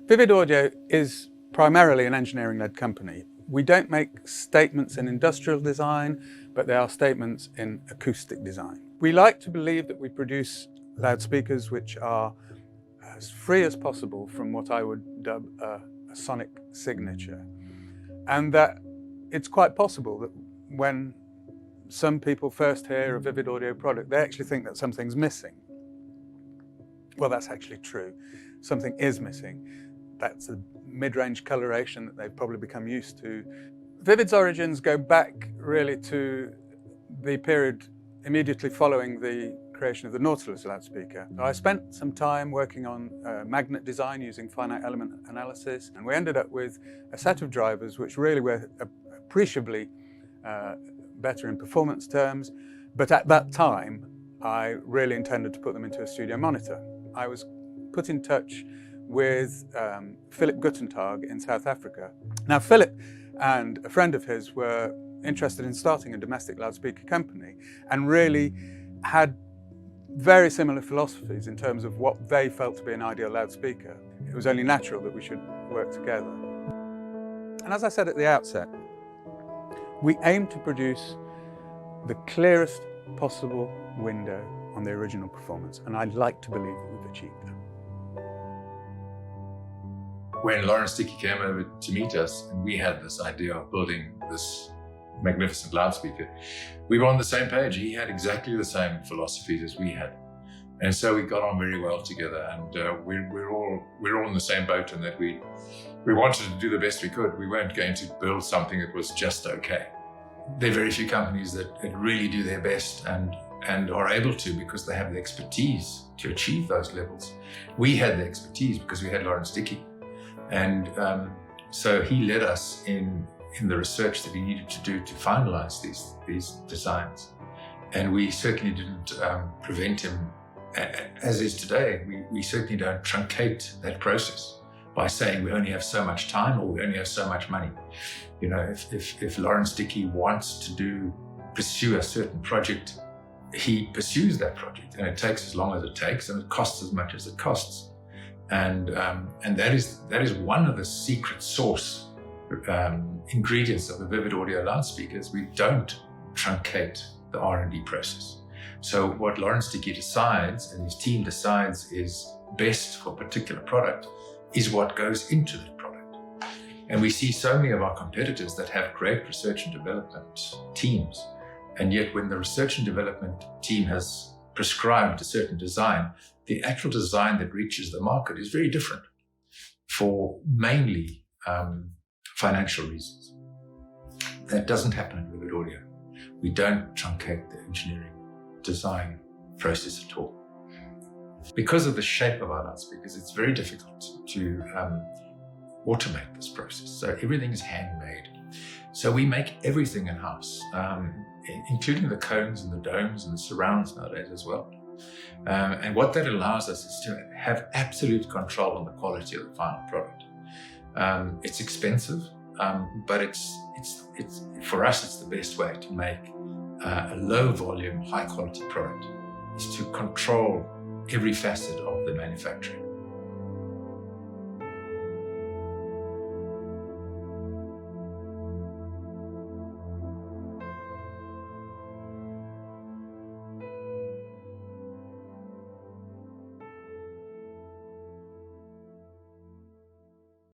Vivid Audio is primarily an engineering-led company. We don't make statements in industrial design, but they are statements in acoustic design. We like to believe that we produce loudspeakers which are as free as possible from what I would dub a sonic signature. And that it's quite possible that when some people first hear a Vivid Audio product, they actually think that something's missing. Well, that's actually true. Something is missing. That's a mid-range coloration that they've probably become used to. Vivid's origins go back really to the period immediately following the creation of the Nautilus loudspeaker. So I spent some time working on magnet design using finite element analysis, and we ended up with a set of drivers which really were appreciably better in performance terms, but at that time I really intended to put them into a studio monitor. I was put in touch with Philip Guttentag in South Africa. Now Philip and a friend of his were interested in starting a domestic loudspeaker company and really had very similar philosophies in terms of what they felt to be an ideal loudspeaker. It was only natural that we should work together. And as I said at the outset, we aim to produce the clearest possible window on the original performance, and I'd like to believe that we've achieved that. When Lawrence Dickey came over to meet us and we had this idea of building this magnificent loudspeaker, we were on the same page. He had exactly the same philosophies as we had. And so we got on very well together, and we're all in the same boat in that we wanted to do the best we could. We weren't going to build something that was just okay. There are very few companies that really do their best and are able to because they have the expertise to achieve those levels. We had the expertise because we had Lawrence Dickey. And so he led us in the research that we needed to do to finalize these designs. And we certainly didn't prevent him, as is today. We certainly don't truncate that process by saying we only have so much time or we only have so much money. You know, if Lawrence Dickey wants to pursue a certain project, he pursues that project, and it takes as long as it takes, and it costs as much as it costs. And that is one of the secret sauce ingredients of the Vivid Audio loudspeakers. We don't truncate the R&D process. So what Lawrence Dickey decides and his team decides is best for a particular product is what goes into that product. And we see so many of our competitors that have great research and development teams, and yet when the research and development team has prescribed a certain design, the actual design that reaches the market is very different for mainly financial reasons. That doesn't happen in Vivid Audio. We don't truncate the engineering design process at all. Because of the shape of our loudspeakers, it's very difficult to automate this process. So everything is handmade. So we make everything in-house, including the cones and the domes and the surrounds nowadays as well. And what that allows us is to have absolute control on the quality of the final product. It's expensive, but it's for us, it's the best way to make a low volume, high quality product, is to control every facet of the manufacturing.